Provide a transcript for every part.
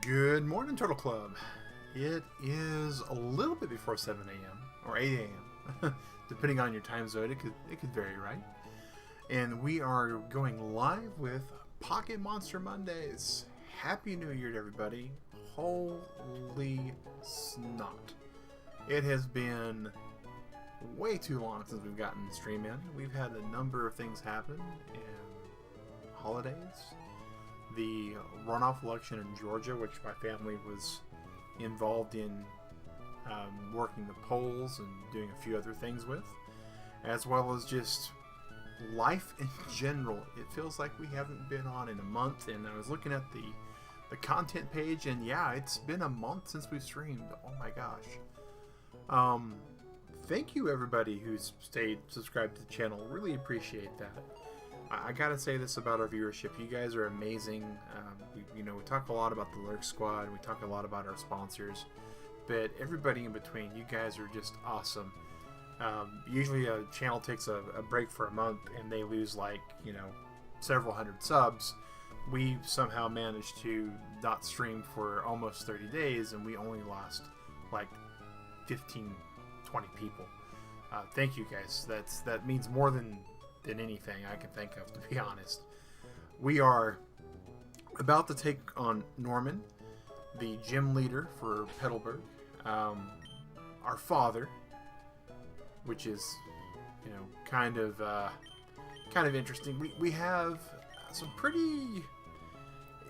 Good morning, Turtle Club. It is a little bit before 7 a.m. or 8 a.m. depending on your time zone. It could vary, right? And we are going live with Pocket Monster Mondays. Happy New Year to everybody. Holy snot. It has been way too long since we've gotten the stream in. We've had a number of things happen and holidays. The runoff election in Georgia, which my family was involved in working the polls and doing a few other things with, as well as just life in general. It feels like we haven't been on in a month, and I was looking at the content page, and yeah, it's been a month since we've streamed. Oh my gosh. Thank you everybody who's stayed subscribed to the channel. Really appreciate that. I gotta say this about our viewership. You guys are amazing. We talk a lot about the Lurk Squad, and we talk a lot about our sponsors, but everybody in between, you guys are just awesome. Usually a channel takes a break for a month and they lose several hundred subs. We somehow managed to not stream for almost 30 days, and we only lost like 15, 20 people. Thank you guys. That means more than anything I can think of, to be honest. We are about to take on Norman, the gym leader for Petalburg, our father, which is kind of interesting. We have some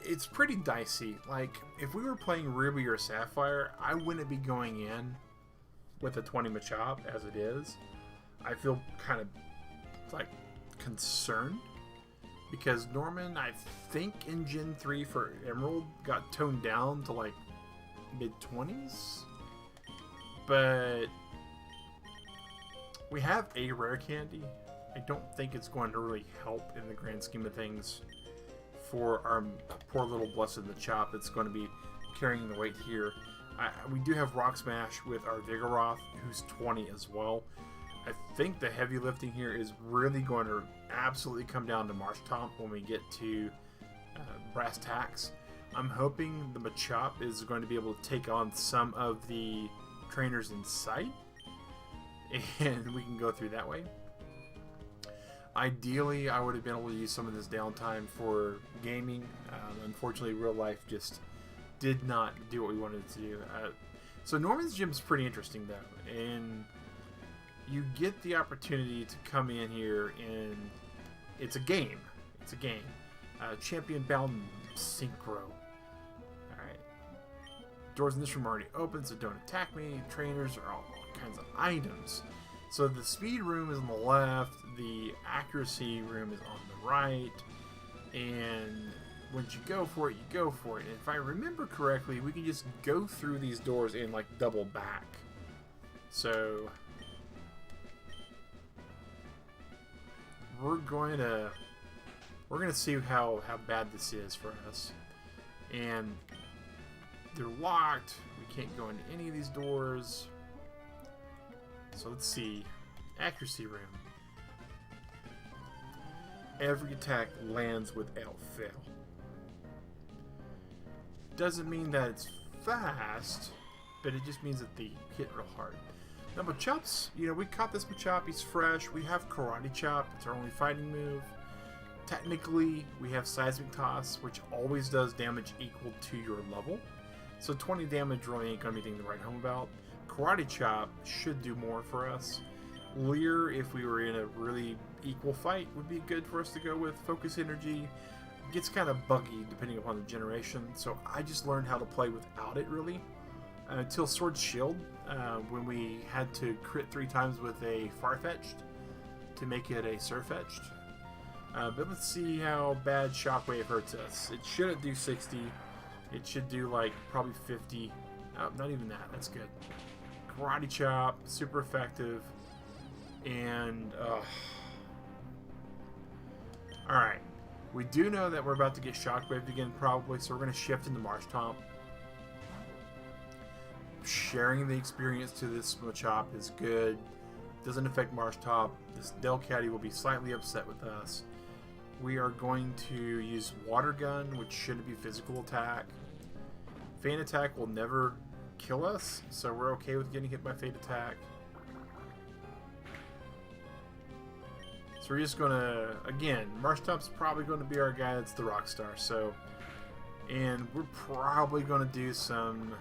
it's pretty dicey. Like, if we were playing Ruby or Sapphire, I wouldn't be going in with a 20 Machop as it is. I feel kind of concerned because Norman, I think in Gen 3 for Emerald, got toned down to like mid-20s, but we have a rare candy. I don't think it's going to really help in the grand scheme of things for our poor little blessed Machop that's going to be carrying the weight here. We do have Rock Smash with our Vigoroth, who's 20 as well. I think the heavy lifting here is really going to absolutely come down to Marshtomp when we get to Brass Tacks. I'm hoping the Machop is going to be able to take on some of the trainers in sight, and we can go through that way. Ideally, I would have been able to use some of this downtime for gaming. Unfortunately, real life just did not do what we wanted it to do. So Norman's Gym is pretty interesting, though, and you get the opportunity to come in here, and it's a game. It's a game. Champion Bound Synchro. Alright. Doors in this room are already open, so don't attack me. Trainers are all kinds of items. So the speed room is on the left, the accuracy room is on the right, and once you go for it, you go for it. And if I remember correctly, we can just go through these doors and double back. So we're going to see how bad this is for us. And they're locked. We can't go into any of these doors. So let's see. Accuracy room. Every attack lands without fail. Doesn't mean that it's fast, but it just means that they hit real hard. Now Machop's, we caught this Machop, he's fresh. We have Karate Chop, it's our only fighting move. Technically, we have Seismic Toss, which always does damage equal to your level. So 20 damage really ain't going to be anything to write home about. Karate Chop should do more for us. Leer, if we were in a really equal fight, would be good for us to go with. Focus Energy gets kind of buggy depending upon the generation, so I just learned how to play without it really. Until Sword Shield, when we had to crit 3 times with a Farfetch'd to make it a Surfetch'd. But let's see how bad Shockwave hurts us. It shouldn't do 60. It should do probably 50. Oh, not even that. That's good. Karate Chop, super effective. And, alright. We do know that we're about to get Shockwaved again, probably, so we're going to shift into Marshtomp. Sharing the experience to this Machop is good. Doesn't affect Marshtomp. This Delcatty will be slightly upset with us. We are going to use Water Gun, which shouldn't be physical attack. Feint attack will never kill us, so we're okay with getting hit by feint attack. So we're just gonna, again, Marshtop's probably going to be our guy that's the Rockstar, so, and we're probably going to do some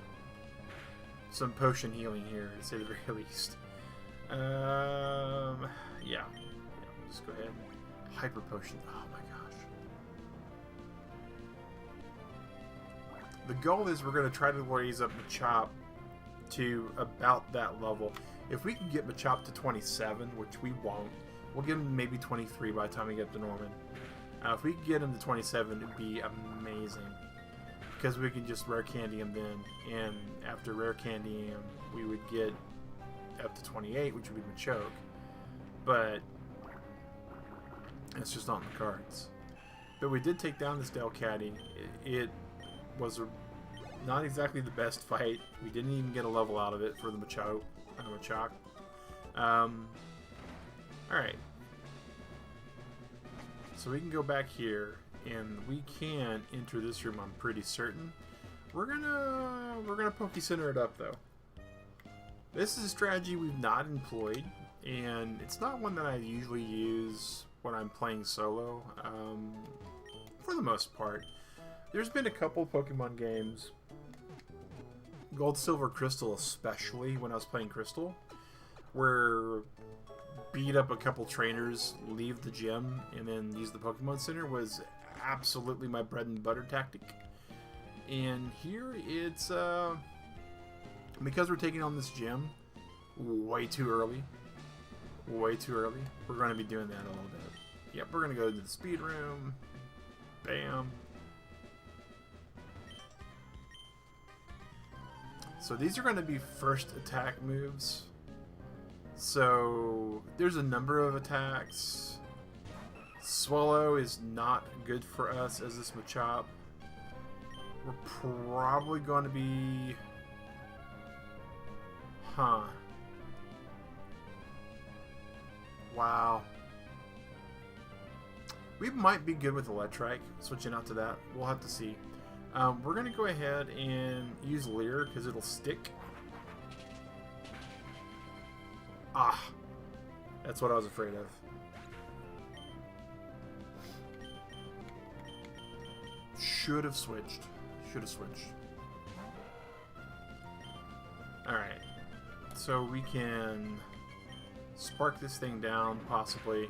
potion healing here, to say the very least. Yeah, just go ahead. Hyper potion, oh my gosh. The goal is we're going to try to raise up Machop to about that level. If we can get Machop to 27, which we won't, we'll give him maybe 23 by the time we get up to Norman. If we can get him to 27, it would be amazing. Because we can just rare candy him then. And after rare candy him, we would get up to 28, which would be Machoke. But it's just not in the cards. But we did take down this Delcatty. It was not exactly the best fight. We didn't even get a level out of it for the Machop. Alright. So we can go back here, and we can enter this room, I'm pretty certain. We're gonna Poke Center it up, though. This is a strategy we've not employed, and it's not one that I usually use when I'm playing solo, for the most part. There's been a couple Pokemon games, Gold, Silver, Crystal especially, when I was playing Crystal, where beat up a couple trainers, leave the gym, and then use the Pokemon Center was absolutely my bread and butter tactic. And here it's, because we're taking on this gym way too early, we're going to be doing that a little bit. Yep, we're going to go to the speed room. Bam. So these are going to be first attack moves. So there's a number of attacks. Swallow is not good for us as this Machop. We're probably going to be... Wow. We might be good with Electrike, switching out to that. We'll have to see. We're going to go ahead and use Leer because it'll stick. Ah, that's what I was afraid of. Should have switched. Alright. So we can spark this thing down, possibly.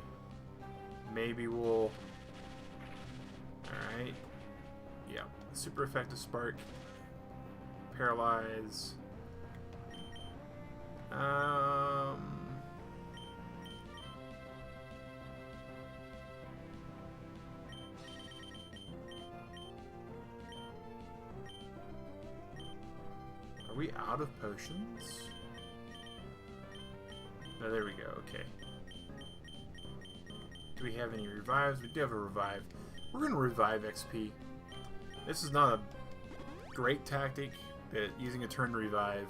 Maybe we'll... Alright. Yeah. Super effective spark. Paralyze. Are we out of potions? No, there we go. Okay. Do we have any revives? We do have a revive. We're going to revive XP. This is not a great tactic, but using a turn to revive.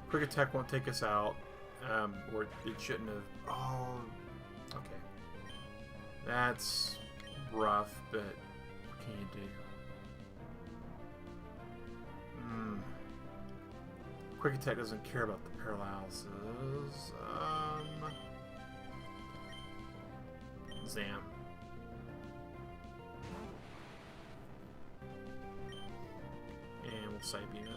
Quick attack won't take us out. Or it shouldn't have. Oh, okay. That's rough, but what can you do? Quick attack doesn't care about the paralysis. Zam. And we'll side beam it.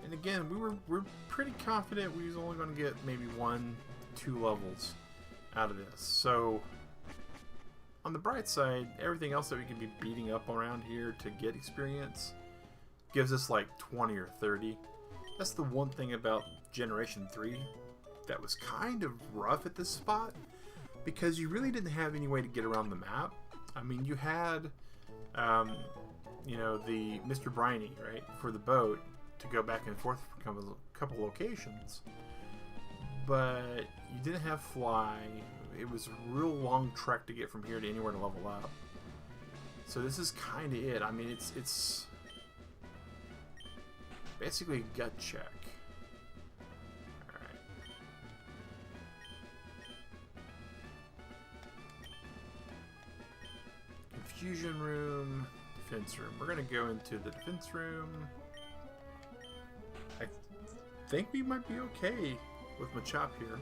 And again, we're pretty confident we was only going to get maybe 1-2 levels out of this. So on the bright side, everything else that we can be beating up around here to get experience gives us like 20 or 30. That's the one thing about Generation 3 that was kind of rough at this spot, because you really didn't have any way to get around the map. I mean, you had, you know, the Mr. Briny, right, for the boat to go back and forth for a couple locations, but you didn't have fly. It was a real long trek to get from here to anywhere to level up. So this is kind of it. I mean, it's Basically, gut check. Alright. Confusion room, defense room. We're going to go into the defense room. I think we might be okay with Machop here.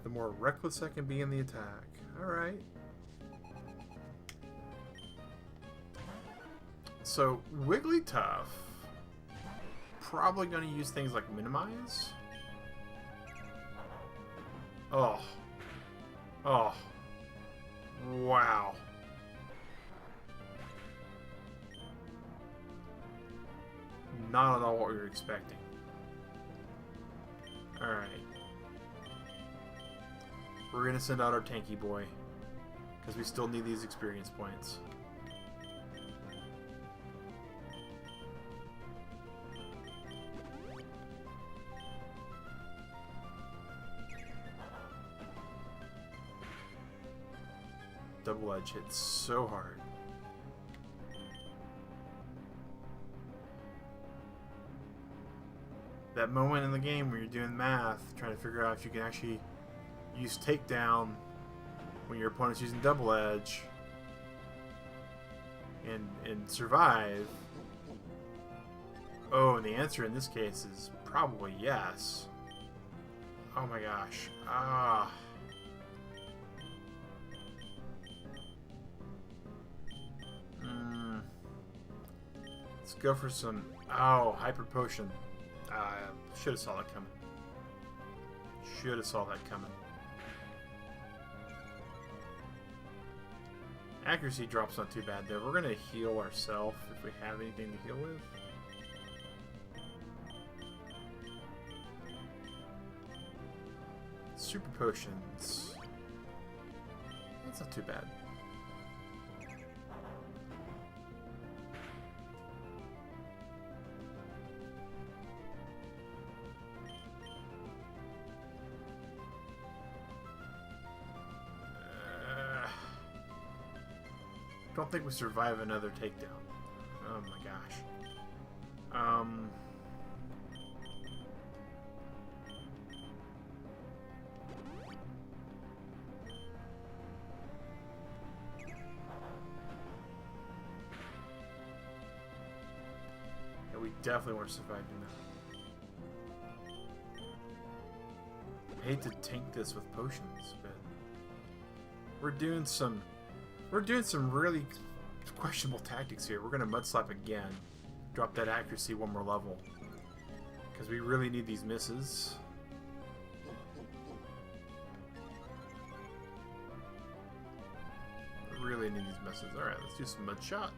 The more reckless I can be in the attack. Alright. So, Wigglytuff, probably going to use things like Minimize. Oh. Oh. Wow. Not at all what we were expecting. Alright. We're going to send out our tanky boy, because we still need these experience points. Double edge hits so hard. That moment in the game where you're doing math, trying to figure out if you can actually use takedown when your opponent's using double edge and survive. Oh, and the answer in this case is probably yes. Oh my gosh. Ah. Let's go for some... Oh, Hyper Potion. Should have saw that coming. Should have saw that coming. Accuracy drop's not too bad though. We're going to heal ourselves if we have anything to heal with. Super Potions. That's not too bad. Don't think we survive another takedown. Oh my gosh. Yeah, we definitely weren't surviving that. I hate to tank this with potions, but we're doing some really questionable tactics here. We're going to Mud Slap again. Drop that accuracy one more level. Because we really need these misses. Really need these misses. Alright, let's do some Mud Shot.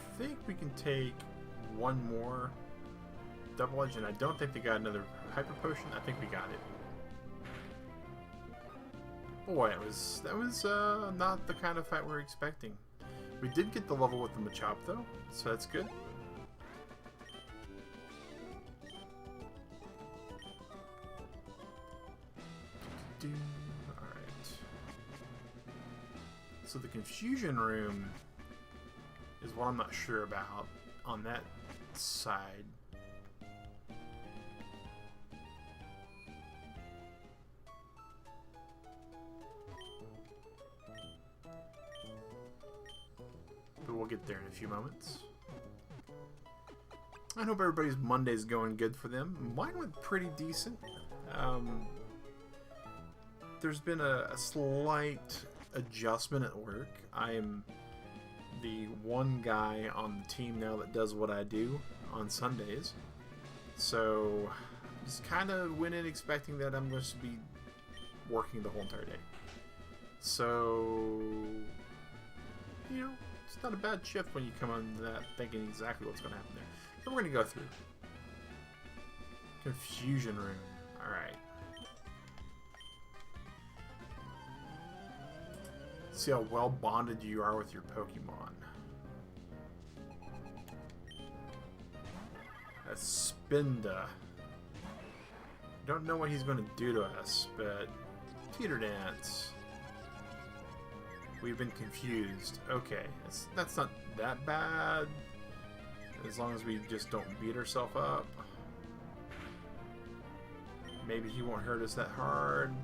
I think we can take one more double edge, and I don't think they got another Hyper Potion. I think we got it. Boy, that was not the kind of fight we were expecting. We did get the level with the Machop though, so that's good. Alright. So the Confusion Room is what I'm not sure about on that side. But we'll get there in a few moments. I hope everybody's Monday's going good for them. Mine went pretty decent. There's been a slight adjustment at work. I am the one guy on the team now that does what I do on Sundays. So just kind of went in expecting that I'm going to be working the whole entire day. So, you know, it's not a bad shift when you come on that thinking exactly what's going to happen there. So we're going to go through. Confusion Room. Alright. See how well bonded you are with your Pokemon. Spinda. Don't know what he's going to do to us, but Teeter Dance. We've been confused. Okay, that's not that bad. As long as we just don't beat ourselves up. Maybe he won't hurt us that hard.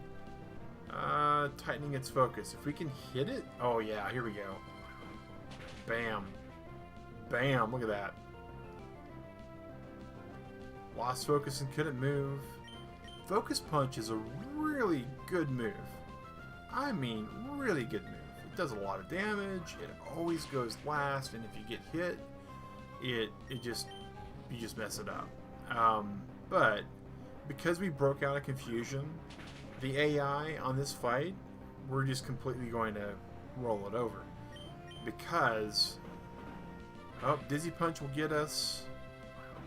Tightening its focus. If we can hit it... Oh yeah, here we go. Bam. Bam, look at that. Lost focus and couldn't move. Focus Punch is a really good move. I mean, really good move. It does a lot of damage. It always goes last, and if you get hit, you just mess it up. But because we broke out of confusion, the AI on this fight, we're just completely going to roll it over. Because Dizzy Punch will get us,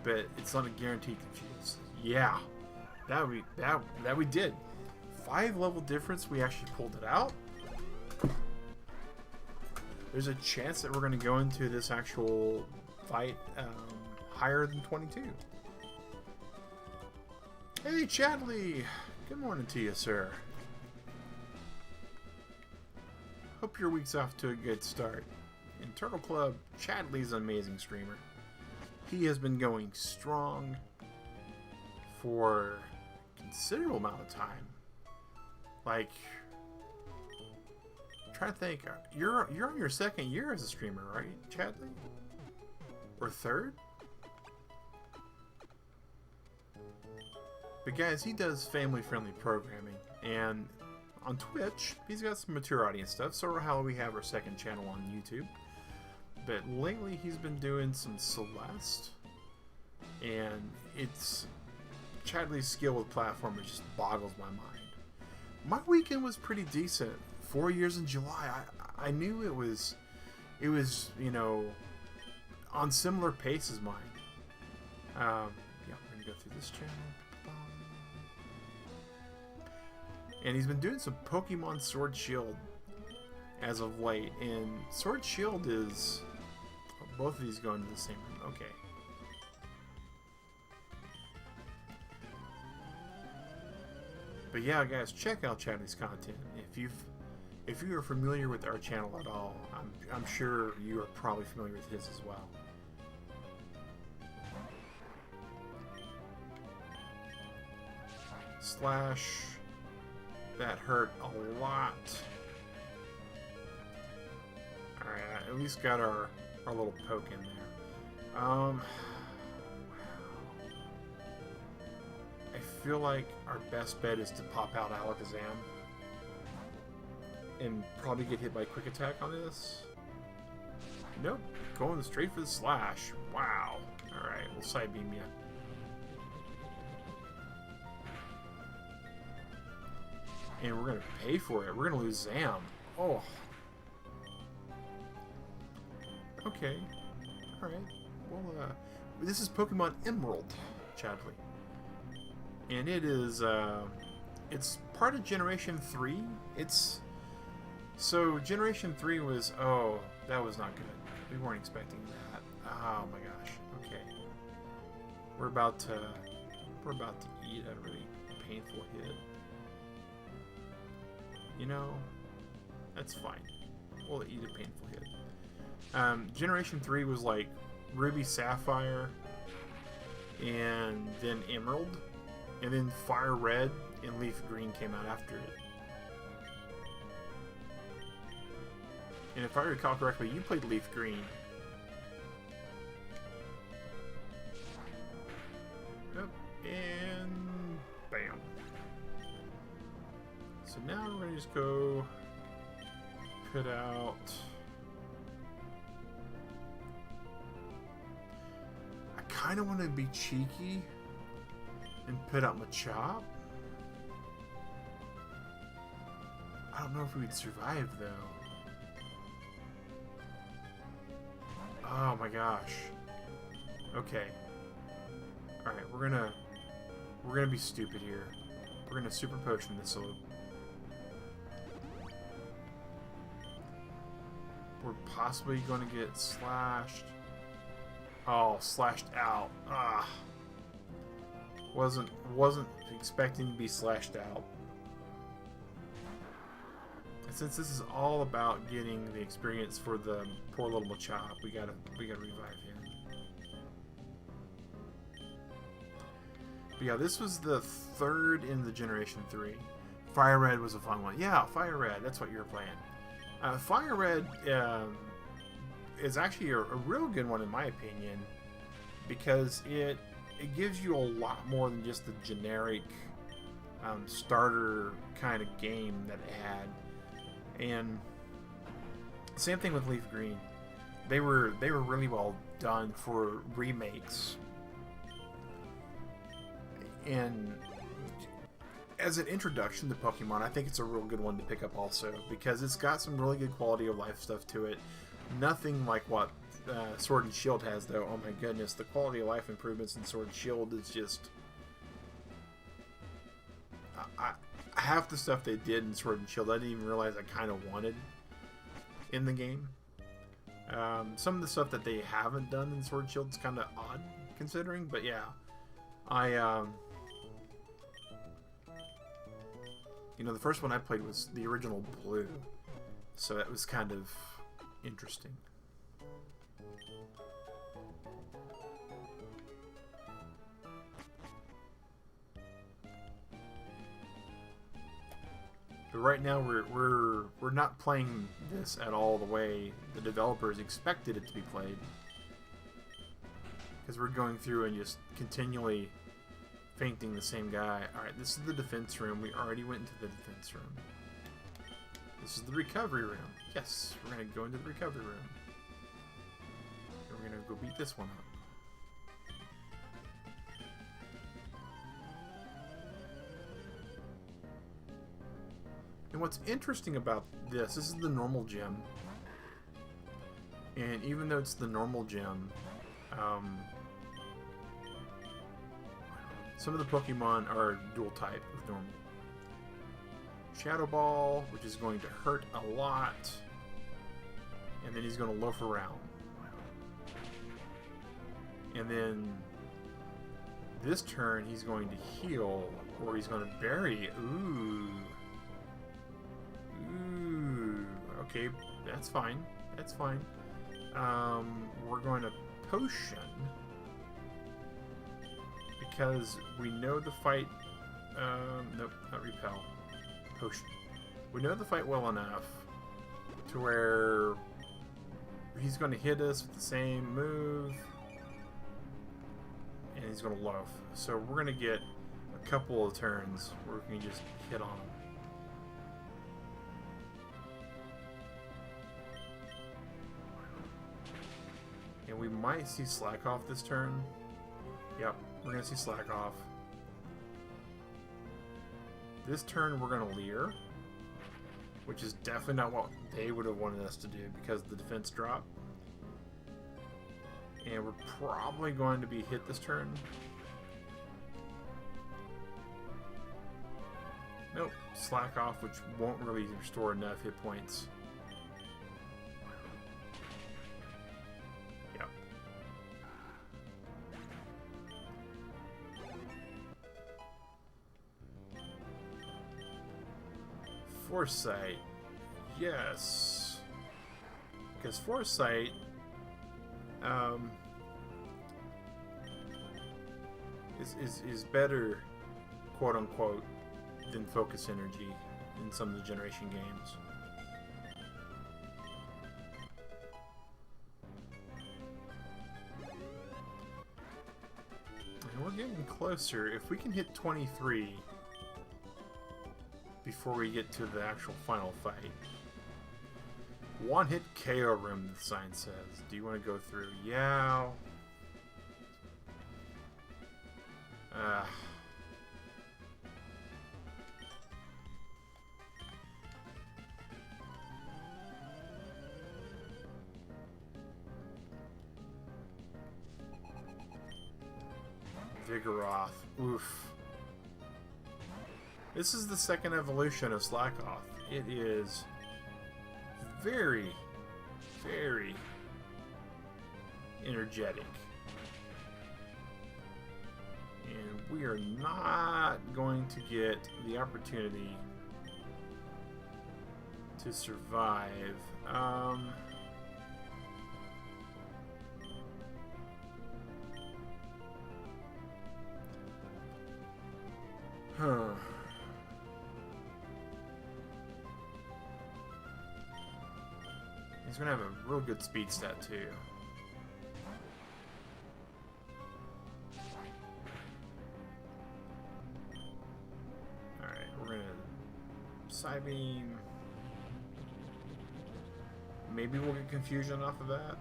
but it's not a guaranteed confuse. Yeah, that we did. 5 level difference. We actually pulled it out. There's a chance that we're going to go into this actual fight higher than 22. Hey, Chadley. Good morning to you, sir. Hope your week's off to a good start. In Turtle Club, Chadley's an amazing streamer. He has been going strong for a considerable amount of time. Like, I'm trying to think. You're on your 2nd year as a streamer, right, Chadley? Or 3rd? But guys, he does family-friendly programming, and on Twitch, he's got some mature audience stuff, so how we have our 2nd channel on YouTube. But lately, he's been doing some Celeste, and Chadley's skill with platformers just boggles my mind. My weekend was pretty decent. 4 years in July. I knew it was, you know, on similar pace as mine. Yeah, we're gonna go through this channel. And he's been doing some Pokemon Sword Shield as of late. And Sword Shield is... both of these go into the same room. Okay. But yeah, guys, check out Chadley's content. If you are familiar with our channel at all, I'm sure you are probably familiar with his as well. Slash... that hurt a lot. Alright, at least got our little poke in there. Wow. I feel like our best bet is to pop out Alakazam and probably get hit by Quick Attack on this. Nope, going straight for the slash. Wow. Alright, we'll side beam you. And we're going to pay for it. We're going to lose Zam. Oh. Okay. Alright. Well, this is Pokemon Emerald, Chadley. And it is, it's part of Generation 3. So Generation 3 was, oh, that was not good. We weren't expecting that. Oh my gosh. Okay. We're about to eat a really painful hit. You know, that's fine. We'll eat a painful hit. Generation 3 was like Ruby Sapphire, and then Emerald, and then Fire Red and Leaf Green came out after it. And if I recall correctly, you played Leaf Green. Yep, and bam. So now we're going to just go put out... I kind of want to be cheeky and put out Machop. I don't know if we'd survive though. Oh my gosh. Okay. Alright, we're gonna be stupid here. We're gonna Super Potion this a little. We're possibly going to get slashed. Oh, slashed out. Ah. Wasn't expecting to be slashed out. And since this is all about getting the experience for the poor little Machop, we gotta revive him. But yeah, this was the third in the Generation 3. Fire Red was a fun one. Yeah, Fire Red, that's what you were playing. Fire Red is actually a real good one in my opinion, because it gives you a lot more than just the generic starter kind of game that it had. And same thing with Leaf Green. They were really well done for remakes. And as an introduction to Pokemon, I think it's a real good one to pick up also, because it's got some really good quality of life stuff to it. Nothing like what Sword and Shield has, though. Oh my goodness, the quality of life improvements in Sword and Shield is just... half the stuff they did in Sword and Shield I didn't even realize I kind of wanted in the game. Some of the stuff that they haven't done in Sword and Shield is kind of odd considering, but yeah. You know, the first one I played was the original Blue, so that was kind of interesting. But right now we're not playing this at all the way the developers expected it to be played, because we're going through and just continually fainting the same guy. Alright, this is the defense room. We already went into the defense room. This is the recovery room. Yes, we're going to go into the recovery room. And we're going to go beat this one up. And what's interesting about this is the normal gym. And even though it's the normal gym, some of the Pokemon are dual type with normal. Shadow Ball, which is going to hurt a lot, and then he's going to loaf around. And then this turn he's going to heal, or he's going to bury. Ooh. Ooh. Okay, that's fine. That's fine. We're going to potion, because we know the fight. Nope, not repel. Potion. We know the fight well enough to where he's going to hit us with the same move, and he's going to loaf. So we're going to get a couple of turns where we can just hit on him. And we might see Slack Off this turn. Yep, we're going to see Slack Off. This turn we're going to Leer, which is definitely not what they would have wanted us to do because of the defense drop. And we're probably going to be hit this turn. Nope, Slack Off, which won't really restore enough hit points. Yep. Foresight. Yes. Because Foresight is better, quote unquote, than Focus Energy in some of the Generation games. And we're getting closer. If we can hit 23 before we get to the actual final fight. One hit KO room, the sign says. Do you want to go through? Yeah. Vigoroth. Oof. This is the second evolution of Slack Off. It is very, very energetic. And we are not going to get the opportunity to survive. Huh. He's gonna have a real good speed stat too. Alright, we're gonna Psybeam. Maybe we'll get confusion off of that.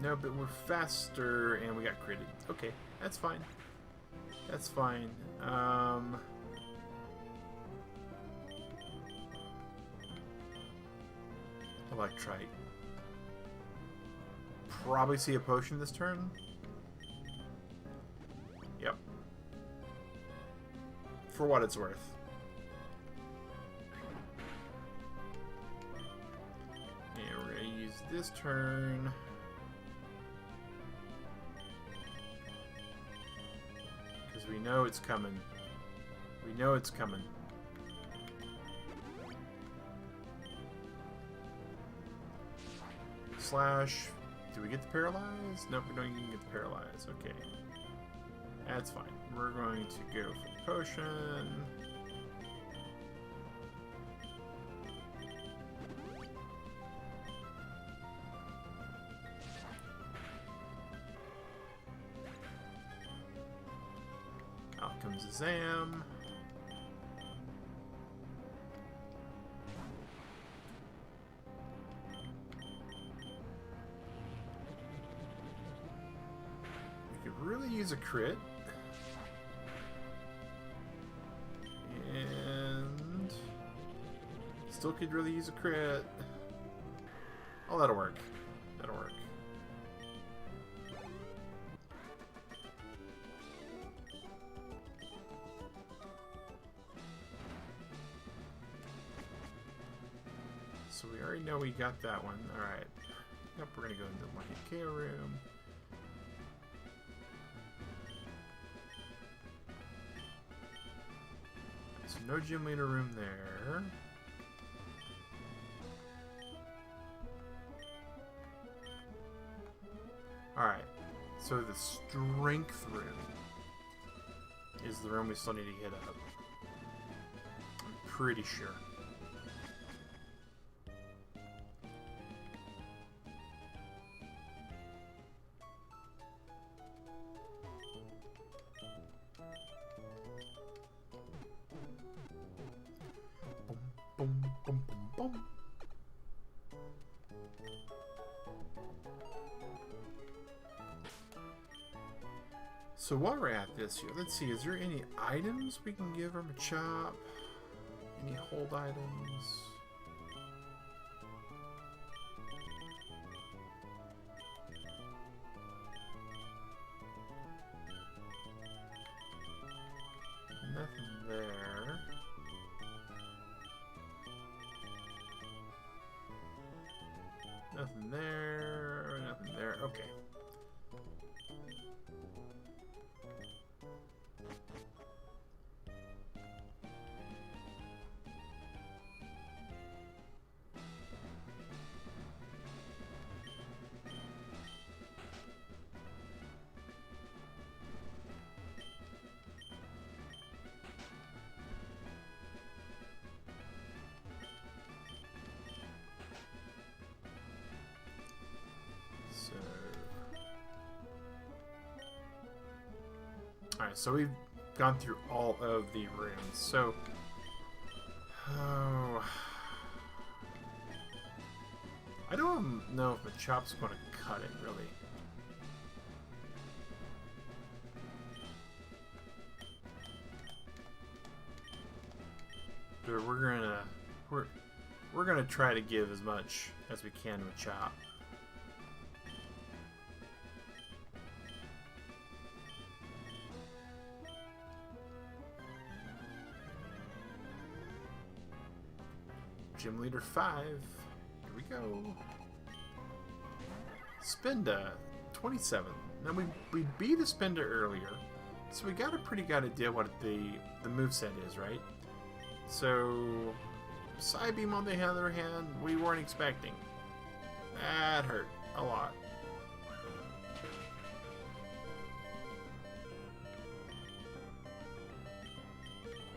No, but we're faster and we got critted. Okay, that's fine. That's fine. Electrite. Probably see a potion this turn. Yep. For what it's worth. And we're going to use this turn. Because we know it's coming. We know it's coming. Slash. Do we get the paralyze? Nope, we don't even get the paralyze. Okay. That's fine. We're going to go for the potion. Out comes Zam. Really use a crit. And still could really use a crit. Oh, that'll work. That'll work. So we already know we got that one. Alright. Yep, we're gonna go into the Mahikea room. No gym leader room there. Alright, so the strength room is the room we still need to hit up. I'm pretty sure. Boom, boom, boom, boom. So while we're at this here, let's see, is there any items we can give him a chop? Any hold items? Nothing there. Nothing there, nothing there. Okay. Alright, so we've gone through all of the rooms. So, I don't know if the chop's going to cut it, really. But we're gonna try to give as much as we can to a chop. Gym Leader 5. Here we go. Spend 27. Now we beat a Spender earlier, so we got a pretty good idea what the moveset is, right? So Psybeam on the other hand, we weren't expecting. That hurt a lot.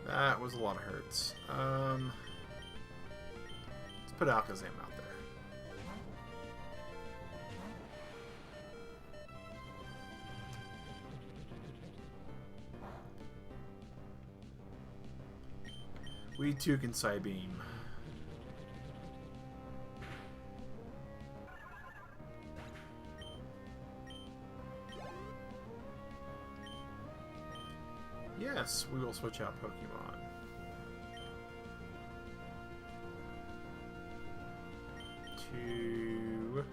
That was a lot of hurts. Let's put Alakazam out there. We too can Psybeam. Yes, we will switch out Pokemon. To...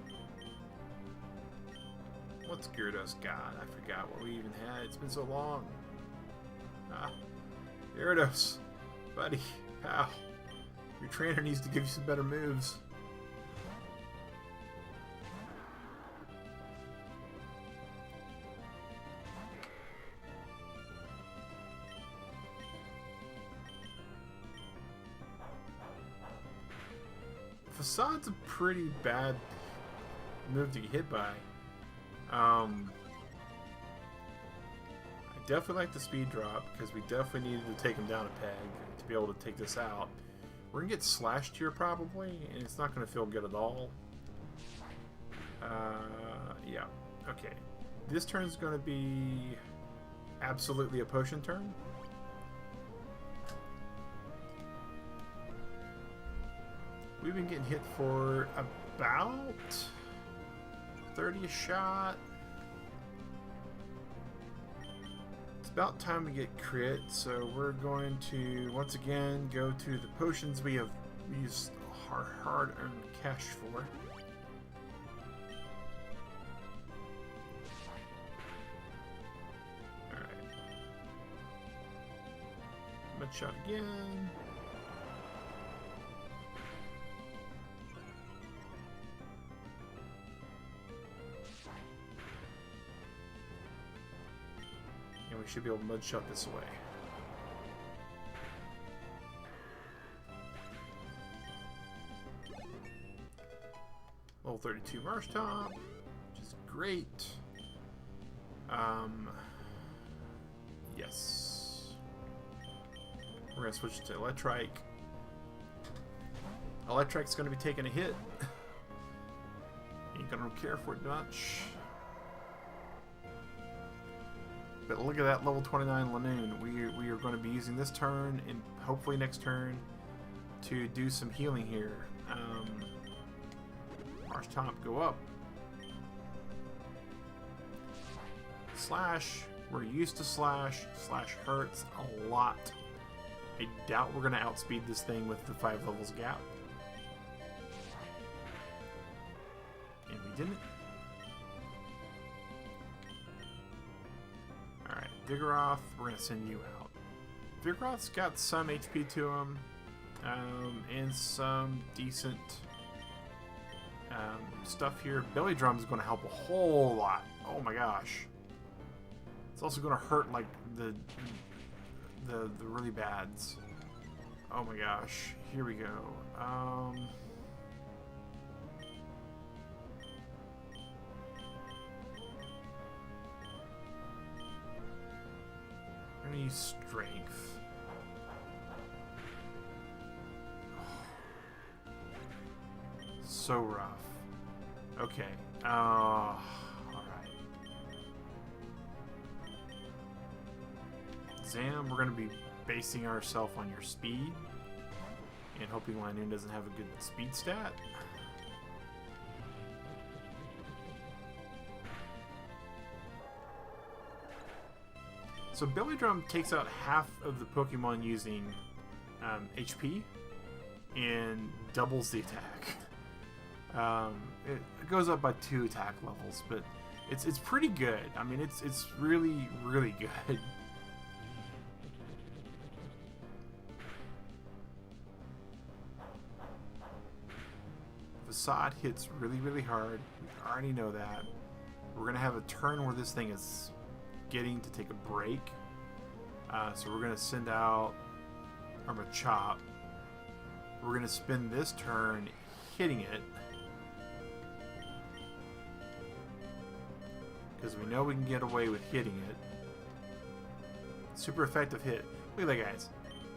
What's Gyarados got? I forgot what we even had. It's been so long. Ah, Gyarados. Buddy, pal. Your trainer needs to give you some better moves. Facade's a pretty bad move to get hit by. I definitely like the speed drop because we definitely needed to take him down a peg to be able to take this out. We're gonna get slashed here probably, and it's not gonna feel good at all. Yeah, okay. This turn's gonna be absolutely a potion turn. We've been getting hit for about 30 a shot. It's about time to get crit, so we're going to once again go to the potions we have used our hard-earned cash for. Alright. Mud shot again. And we should be able to mud shot this away. Level 32 Marshtomp, which is great. Yes. We're gonna switch to Electrike. Electrike's gonna be taking a hit. Ain't gonna care for it much. But look at that level 29 Lanoon. We are going to be using this turn and hopefully next turn to do some healing here. Marshtomp, go up. Slash. We're used to Slash. Slash hurts a lot. I doubt we're going to outspeed this thing with the 5 levels gap. And we didn't. Alright, Vigoroth, we're going to send you out. Vigoroth's got some HP to him, and some decent stuff here. Belly Drum's going to help a whole lot. Oh my gosh. It's also going to hurt like the really bads. Oh my gosh. Here we go. I'm gonna use strength. So rough. Okay. Alright. Zam, we're gonna be basing ourselves on your speed and hoping Lanoon doesn't have a good speed stat. So Belly Drum takes out half of the Pokemon using HP and doubles the attack. It goes up by 2 attack levels, but it's pretty good. I mean, it's really, really good. Facade hits really, really hard. We already know that. We're going to have a turn where this thing is getting to take a break. So we're going to send out our Machop. We're going to spend this turn hitting it, because we know we can get away with hitting it. Super effective hit. Look at that, guys.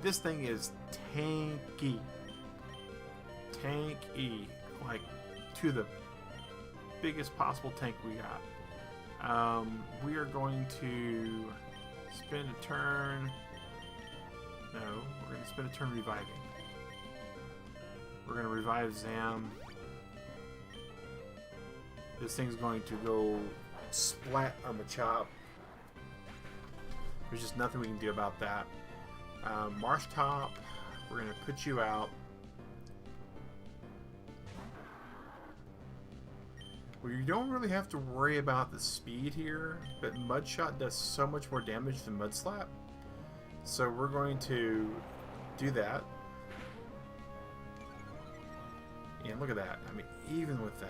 This thing is tanky. Tanky. Like, to the biggest possible tank we got. We are going to spend a turn. No, we're going to spend a turn reviving. We're going to revive Zam. This thing's going to go splat on Machop. There's just nothing we can do about that. Marsh Top, we're going to put you out. Well, you don't really have to worry about the speed here, but Mudshot does so much more damage than Mudslap. So we're going to do that. And look at that. I mean, even with that.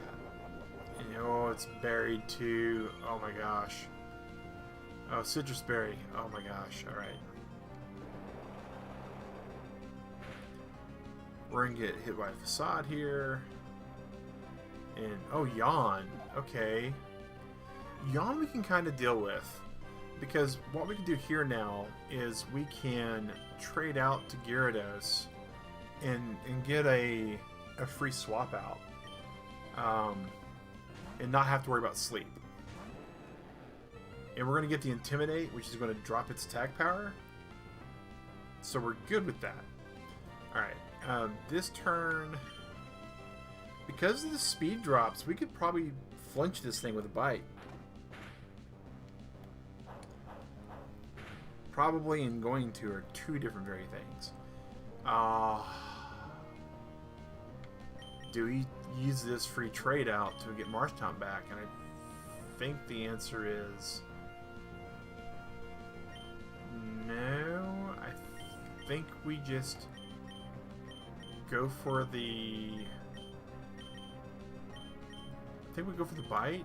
And, oh, it's buried too. Oh my gosh. Oh, Citrus Berry. Oh my gosh. Alright. We're going to get hit by a Facade here. And, oh, Yawn. Okay. Yawn we can kind of deal with. Because what we can do here now is we can trade out to Gyarados and get a free swap out. And not have to worry about sleep. And we're going to get the Intimidate, which is going to drop its attack power. So we're good with that. Alright, this turn, because of the speed drops, we could probably flinch this thing with a bite. Probably and going to are two different very things. Do we use this free trade out to get Marshtomp back? And I think the answer is no. I think we just go for the... I think we go for the bite.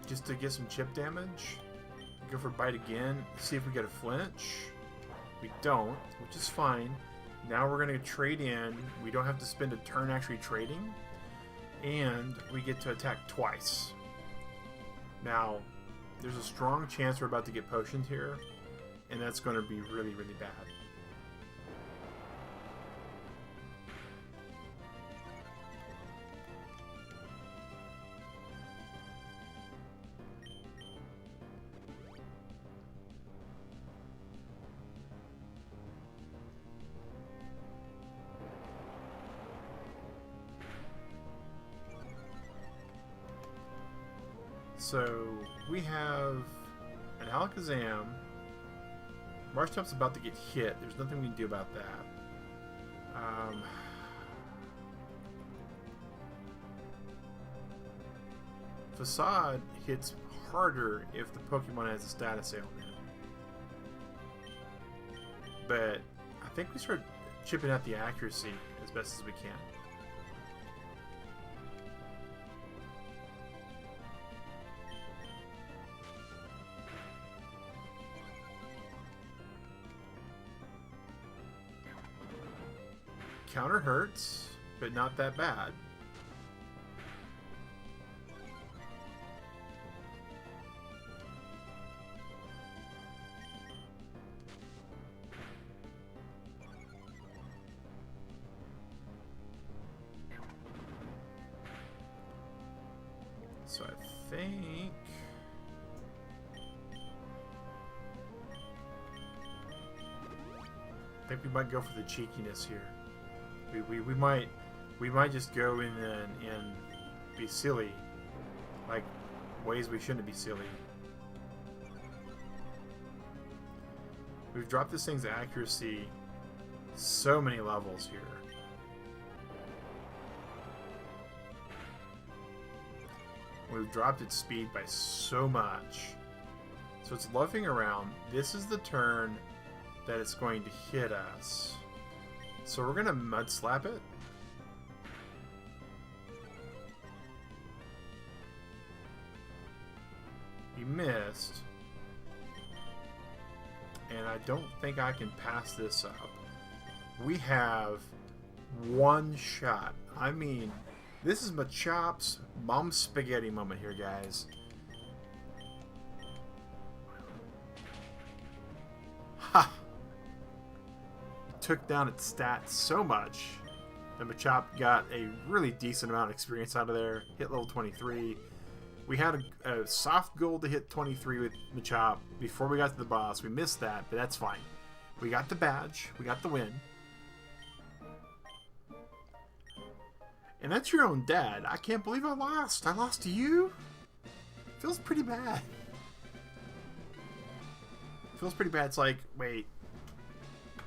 Just to get some chip damage. Go for bite again. See if we get a flinch. We don't, which is fine. Now we're going to trade in. We don't have to spend a turn actually trading. And we get to attack twice. Now, there's a strong chance we're about to get potioned here. And that's going to be really, really bad. So we have an Alakazam. Marshtomp's about to get hit. There's nothing we can do about that. Facade hits harder if the Pokemon has a status ailment. But I think we start chipping out the accuracy as best as we can. Counter hurts, but not that bad. So I think we might go for the cheekiness here. We might just go in and be silly, like ways we shouldn't be silly. We've dropped this thing's accuracy so many levels here. We've dropped its speed by so much. So it's luffing around. This is the turn that it's going to hit us. So we're going to Mud Slap it. He missed. And I don't think I can pass this up. We have one shot. I mean, this is Machops' mom spaghetti moment here, guys. Ha! Took down its stats so much that Machop got a really decent amount of experience out of there. Hit level 23. We had a soft goal to hit 23 with Machop before we got to the boss. We missed that, but that's fine. We got the badge. We got the win. And that's your own dad. I can't believe I lost. I lost to you? Feels pretty bad. Feels pretty bad. It's like, wait.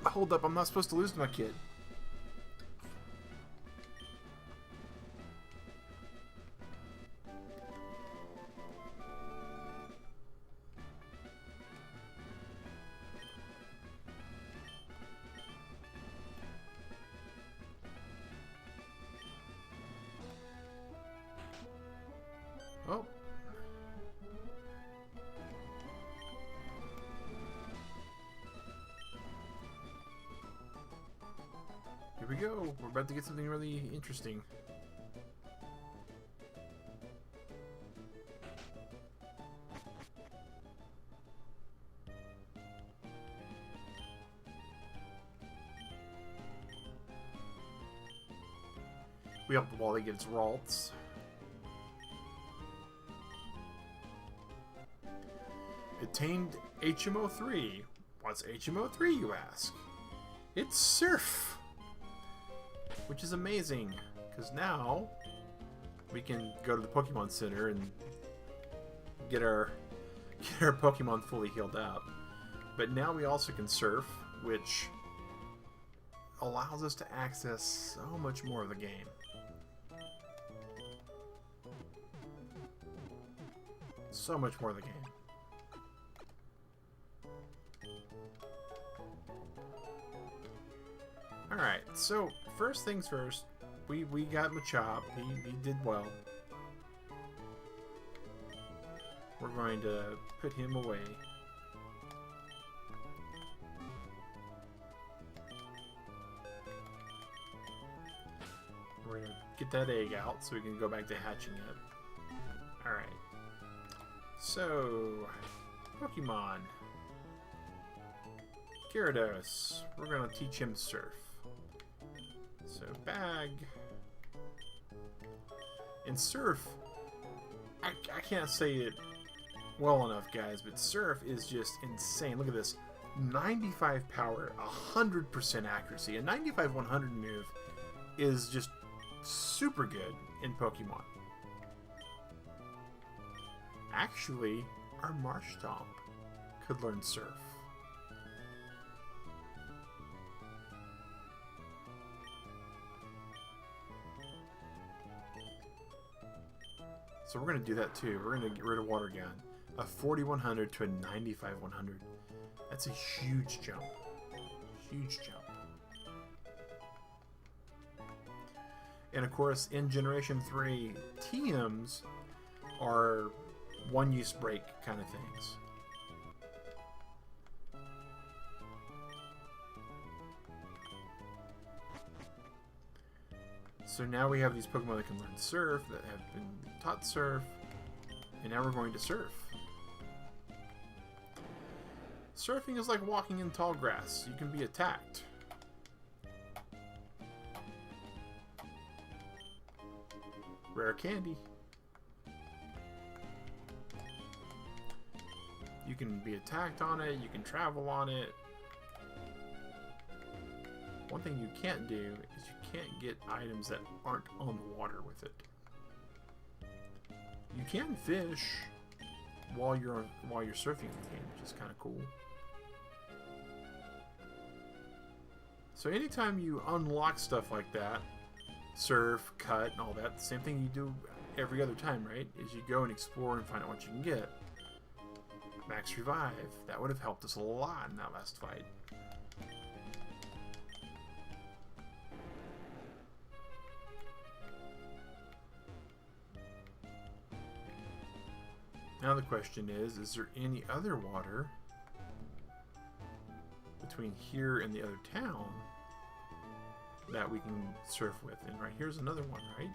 Hold up, I'm not supposed to lose to my kid. Oh. Here we go. We're about to get something really interesting. We up the wall against Ralts. Attained HMO 3. What's HMO 3, you ask? It's Surf! Which is amazing, because now we can go to the Pokemon Center and get our Pokemon fully healed up. But now we also can Surf, which allows us to access so much more of the game. So much more of the game. Alright, so first things first, we got Machop. He did well. We're going to put him away. We're going to get that egg out so we can go back to hatching it. Alright. So, Pokemon. Gyarados. We're going to teach him Surf. So, Bag. And Surf, I can't say it well enough, guys, but Surf is just insane. Look at this. 95 power, 100% accuracy. A 95-100 move is just super good in Pokemon. Actually, our Marshtomp could learn Surf. So we're going to do that too. We're going to get rid of Water Gun. A 4100 to a 95-100. That's a huge jump. Huge jump. And of course, in Generation 3, TMs are one-use break kind of things. So now we have these Pokemon that can learn Surf, that have been taught Surf, and now we're going to Surf. Surfing is like walking in tall grass. You can be attacked. Rare candy. You can be attacked on it, you can travel on it. One thing you can't do is you can't get items that aren't on water with it. You can fish while you're surfing the game, which is kind of cool. So anytime you unlock stuff like that, surf, cut, and all that, the same thing you do every other time, right? Is you go and explore and find out what you can get. Max Revive. That would have helped us a lot in that last fight. Now the question is there any other water between here and the other town that we can surf with? And right here's another one, right?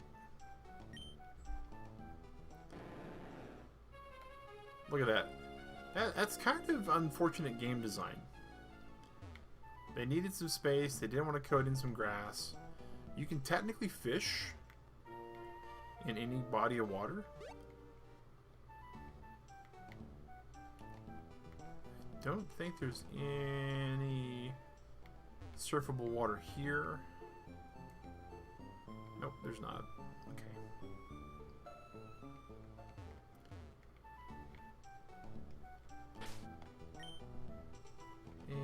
Look at that. That's kind of unfortunate game design. They needed some space. They didn't want to coat in some grass. You can technically fish in any body of water. I don't think there's any surfable water here. Nope, there's not. Okay. And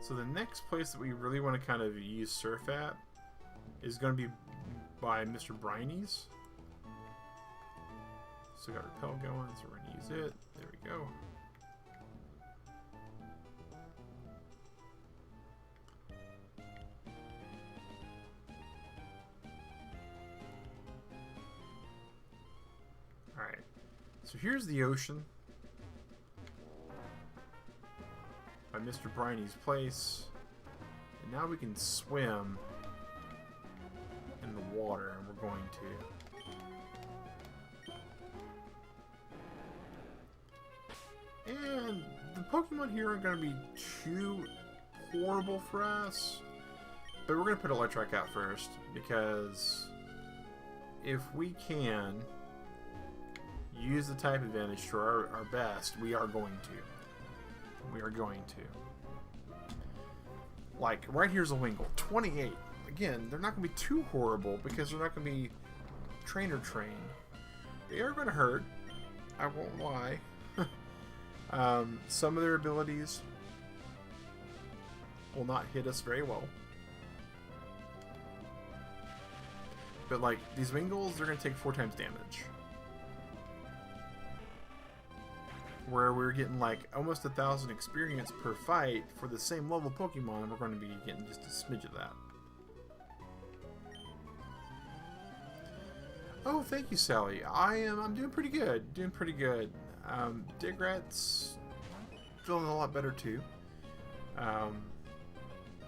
so the next place that we really want to kind of use surf at is going to be by Mr. Briney's. So we got repel going, so we're going to use it. There we go. Alright, so here's the ocean by Mr. Briney's place. And now we can swim in the water, and we're going to. And the Pokemon here aren't going to be too horrible for us. But we're going to put Electric out first, because if we can use the type advantage to our best, we are going to. We are going to. Like, right here's a Wingull. 28. Again, they're not going to be too horrible, because they're not going to be trainer trained. They are going to hurt. I won't lie. Some of their abilities will not hit us very well. But like, these Wingulls, they're going to take 4 times damage. Where we're getting like almost 1,000 experience per fight for the same level Pokemon, we're going to be getting just a smidge of that. Oh, thank you, Sally. I'm doing pretty good. Doing pretty good. Digrat's feeling a lot better too.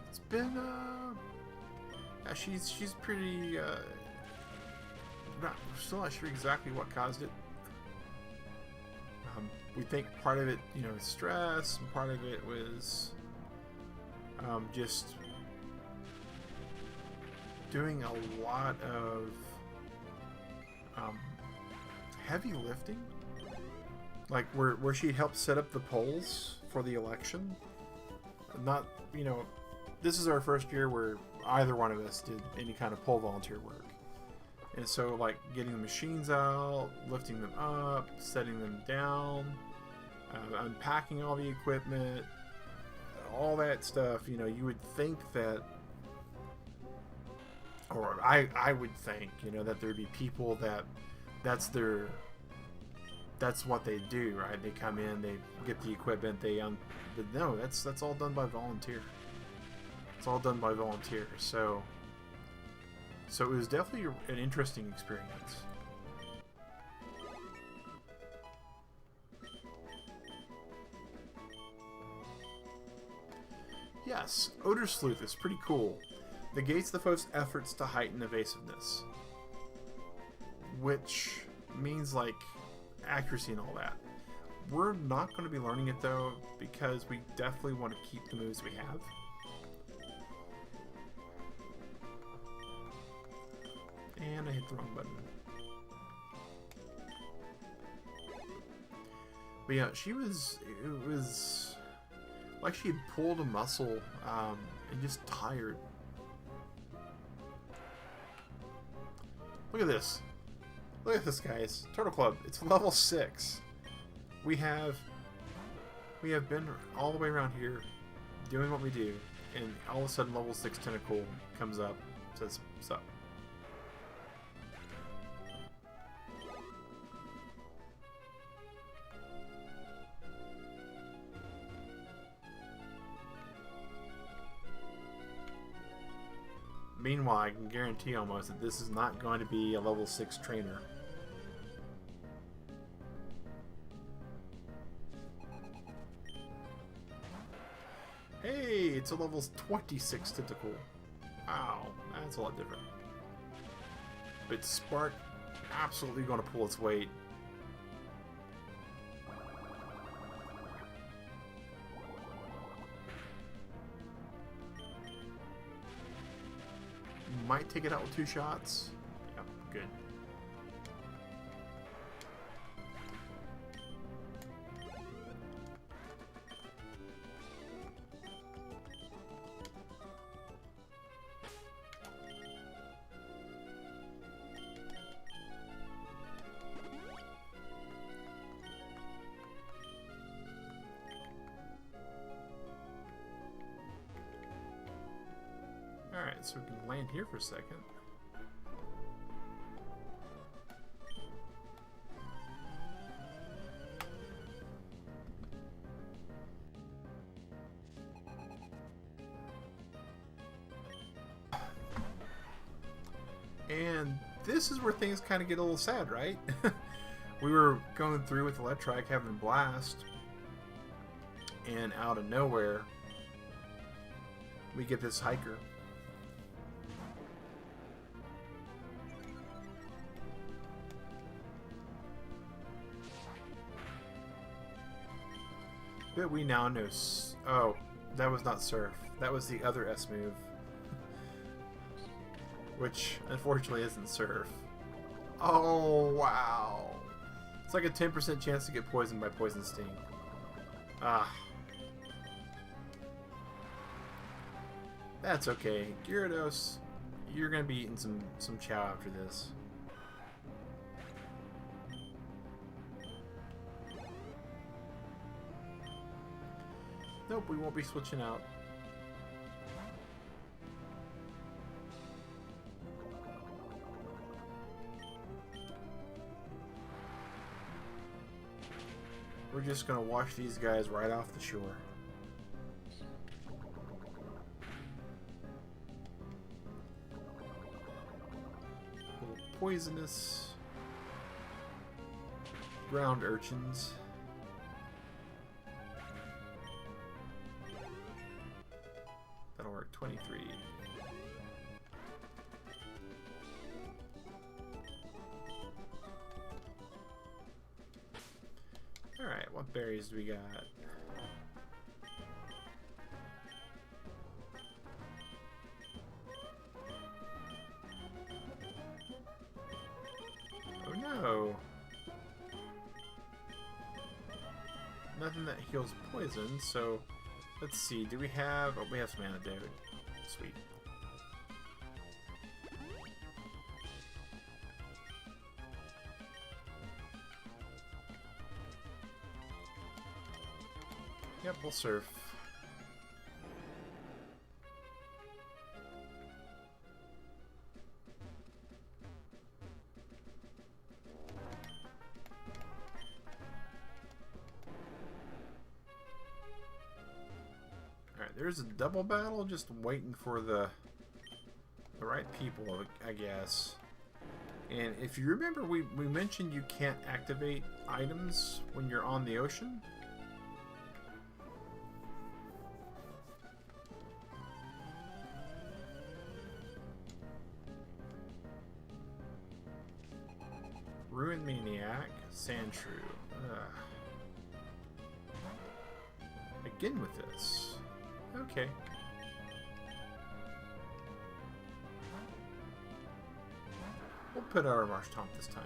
It's been yeah, she's pretty we're still not sure exactly what caused it. We think part of it, you know, is stress, and part of it was just doing a lot of heavy lifting. Like where she helped set up the polls for the election. Not, you know, this is our first year where either one of us did any kind of poll volunteer work. And so, like, getting the machines out, lifting them up, setting them down, unpacking all the equipment, all that stuff, you know, you would think that, or I would think, you know, that there'd be people that that's what they do, right? They come in, they get the equipment, but no, that's all done by volunteer. It's all done by volunteers. So it was definitely an interesting experience. Yes, Odor Sleuth is pretty cool. Negates the foe's efforts to heighten evasiveness. Which means, like, accuracy and all that. We're not going to be learning it, though, because we definitely want to keep the moves we have. And I hit the wrong button. But yeah, it was like she had pulled a muscle and just tired. Look at this. Look at this, guys. Turtle Club. It's level 6. We have been all the way around here doing what we do, and all of a sudden level 6 Tentacle comes up, says, "Sup?" Meanwhile, I can guarantee almost that this is not going to be a level 6 trainer. Hey, it's a level 26 tentacle. Wow, that's a lot different. But Spark absolutely going to pull its weight. Might take it out with 2 shots. Yep, good. Alright, so we can land here for a second. And this is where things kind of get a little sad, right? We were going through with Electrike having a blast, and out of nowhere, we get this hiker. But we now know... Oh, that was not Surf. That was the other S move. Which, unfortunately, isn't Surf. Oh, wow. It's like a 10% chance to get poisoned by Poison Sting. Ah. That's okay. Gyarados, you're going to be eating some chow after this. Nope, we won't be switching out. We're just gonna wash these guys right off the shore. A little poisonous ground urchins. That'll work. 23. Alright, what berries do we got? Oh no! Nothing that heals poison, so let's see, do we have... Oh, we have some antidote. Sweet. Yep, we'll surf. Alright, there's a double battle, just waiting for the right people, I guess. And if you remember, we mentioned you can't activate items when you're on the ocean. Ruin Maniac, Sandshrew. Again with this. Okay. We'll put our Marshtomp this time.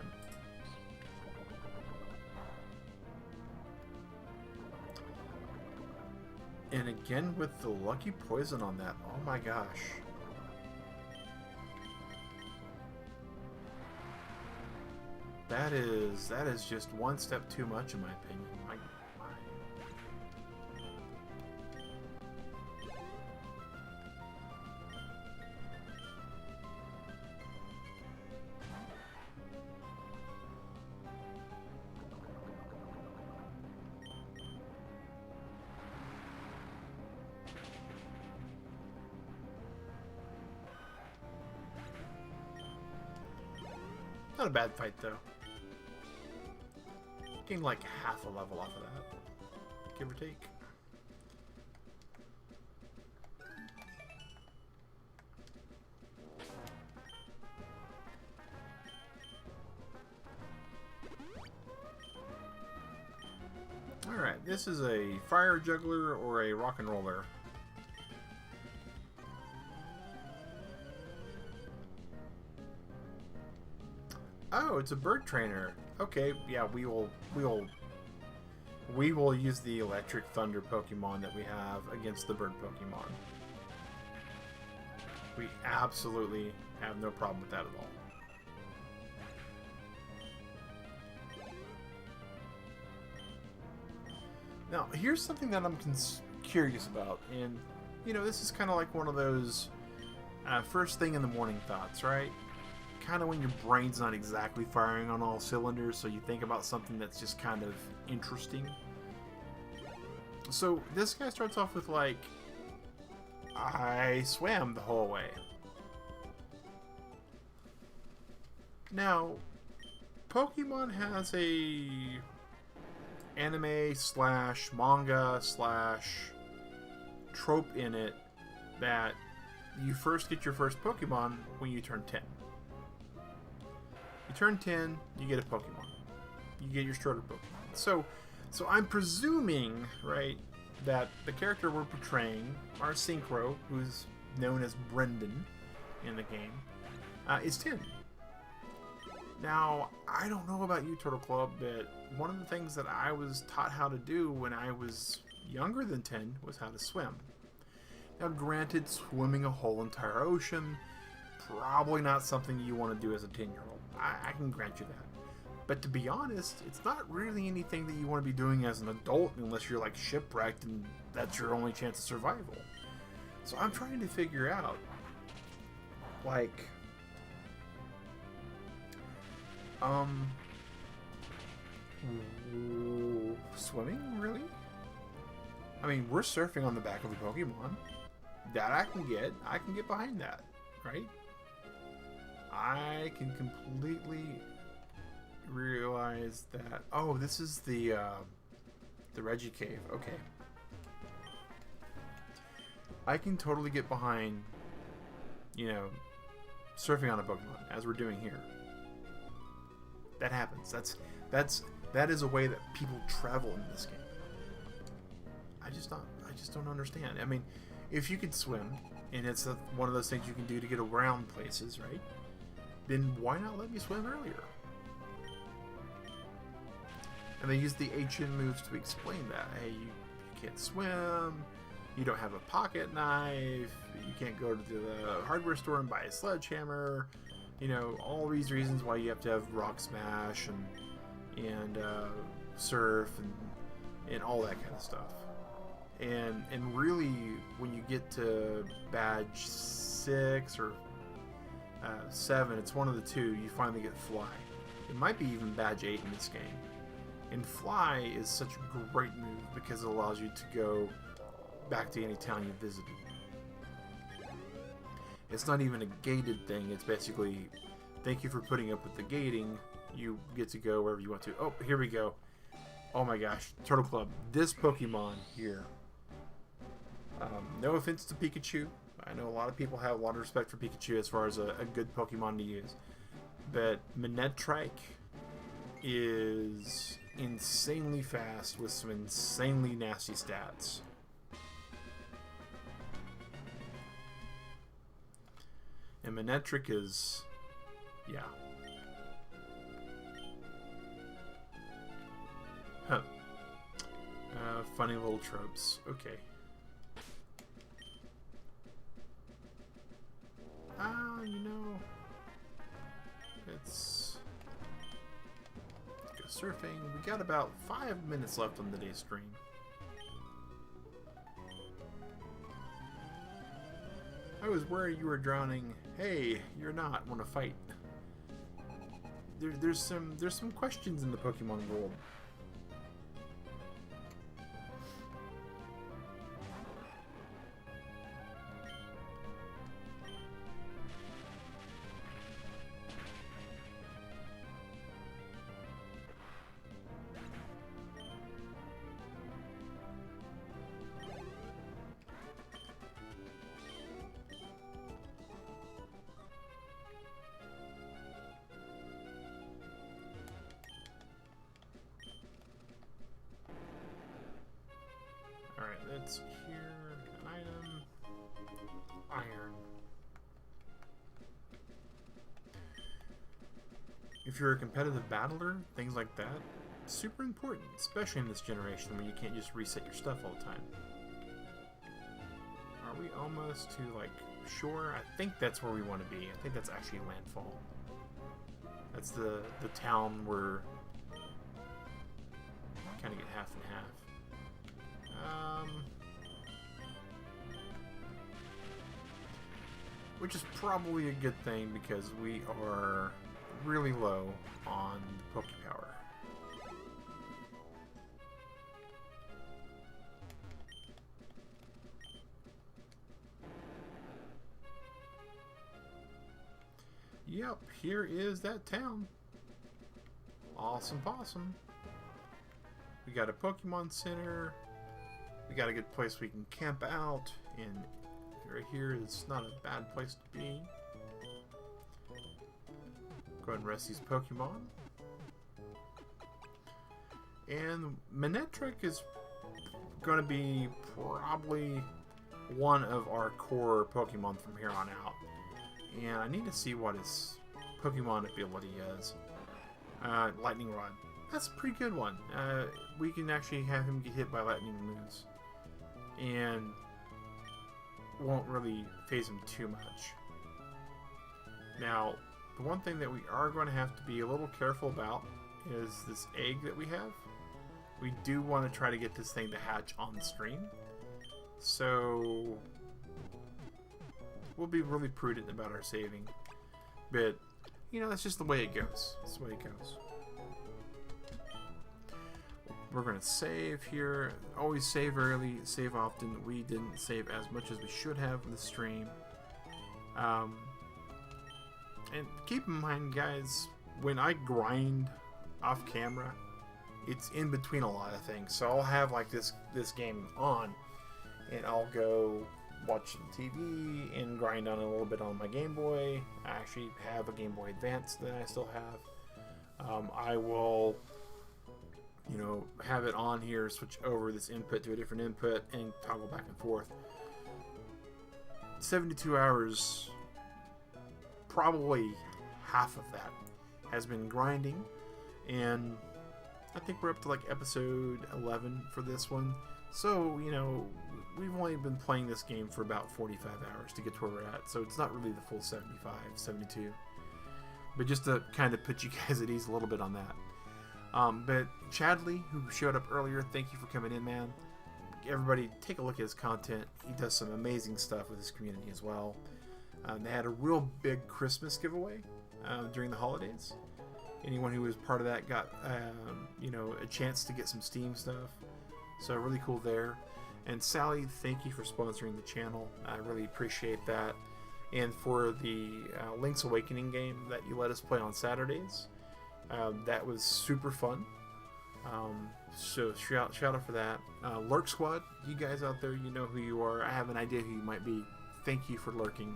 And again with the lucky poison on that. Oh my gosh. That is just one step too much in my opinion. My. Not a bad fight, though. Gained like half a level off of that. Give or take. Alright, this is a fire juggler or a rock and roller. Oh, it's a bird trainer. Okay, yeah, we will use the electric thunder Pokemon that we have against the bird Pokemon. We absolutely have no problem with that at all. Now, here's something that I'm curious about, and, you know, this is kind of like one of those first thing in the morning thoughts, right? Kind of when your brain's not exactly firing on all cylinders, so you think about something that's just kind of interesting. So, this guy starts off with, like, I swam the whole way. Now, Pokemon has a anime slash manga slash trope in it that you first get your first Pokemon when you turn 10. You turn 10, you get a Pokemon. You get your starter Pokemon. So I'm presuming, right, that the character we're portraying, our Synchro, who's known as Brendan in the game, is 10. Now, I don't know about you, Turtle Club, but one of the things that I was taught how to do when I was younger than 10 was how to swim. Now, granted, swimming a whole entire ocean, probably not something you want to do as a 10-year-old. I can grant you that. But to be honest, it's not really anything that you want to be doing as an adult unless you're like shipwrecked and that's your only chance of survival. So I'm trying to figure out, like, swimming, really? I mean, we're surfing on the back of a Pokemon. That I can get behind that, right? I can completely realize that. Oh, this is the Reggie Cave. Okay. I can totally get behind, you know, surfing on a Pokemon, as we're doing here. That happens. That is a way that people travel in this game. I just don't understand. I mean, if you could swim, and it's one of those things you can do to get around places, right? Then why not let me swim earlier? And they use the HN moves to explain that. Hey, you can't swim, you don't have a pocket knife, you can't go to the hardware store and buy a sledgehammer. You know, all these reasons why you have to have Rock Smash and Surf and all that kind of stuff. And really, when you get to badge 6 or 7, it's one of the two, you finally get Fly. It might be even badge 8 in this game. And Fly is such a great move because it allows you to go back to any town you visited. It's not even a gated thing, it's basically, thank you for putting up with the gating, you get to go wherever you want to. Oh, here we go. Oh my gosh, Turtle Club, this Pokemon here. No offense to Pikachu. I know a lot of people have a lot of respect for Pikachu as far as a good Pokemon to use. But Manectric is insanely fast with some insanely nasty stats. And Manectric is, yeah. Huh. Funny little tropes. Okay. You know, let's go surfing. We got about 5 minutes left on the day's stream. I was worried you were drowning. Hey, you're not. Want to fight? There's some questions in the Pokemon world. that's here. An item. Iron. If you're a competitive battler, things like that, super important, especially in this generation where you can't just reset your stuff all the time. Are we almost to, like, shore? I think that's where we want to be. I think that's actually landfall. That's the town where kind of get half and half. Which is probably a good thing because we are really low on Poke Power. Yep, here is that town. Awesome possum. We got a Pokemon Center. We got a good place we can camp out. And right here is not a bad place to be. Go ahead and rest these Pokemon. And Manectric is going to be probably one of our core Pokemon from here on out. And I need to see what his Pokemon ability is. Lightning Rod. That's a pretty good one. We can actually have him get hit by lightning moves. And won't really phase him too much. Now, the one thing that we are going to have to be a little careful about is this egg that we have. We do want to try to get this thing to hatch on the stream. So we'll be really prudent about our saving. But, you know, that's just the way it goes. That's the way it goes. We're going to save here. Always save early, save often. We didn't save as much as we should have in the stream. And keep in mind, guys, when I grind off camera, it's in between a lot of things. So I'll have like this game on, and I'll go watch some TV and grind on a little bit on my Game Boy. I actually have a Game Boy Advance that I still have. I will, you know, have it on here, switch over this input to a different input, and toggle back and forth. 72 hours, probably half of that has been grinding, and I think we're up to like episode 11 for this one. So, you know, we've only been playing this game for about 45 hours to get to where we're at, so it's not really the full 75, 72. But just to kind of put you guys at ease a little bit on that. But Chadley, who showed up earlier, thank you for coming in, man. Everybody, take a look at his content. He does some amazing stuff with his community as well. They had a real big Christmas giveaway during the holidays. Anyone who was part of that got, you know, a chance to get some Steam stuff. So really cool there. And Sally, thank you for sponsoring the channel. I really appreciate that. And for the Link's Awakening game that you let us play on Saturdays. That was super fun. So shout out for that. Lurk Squad, you guys out there, you know who you are. I have an idea who you might be. Thank you for lurking.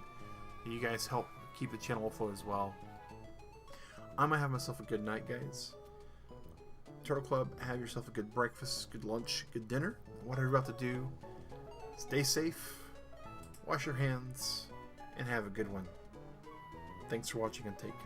You guys help keep the channel afloat as well. I'm gonna have myself a good night, guys. Turtle Club, have yourself a good breakfast, good lunch, good dinner. Whatever you're about to do, stay safe, wash your hands, and have a good one. Thanks for watching and take care.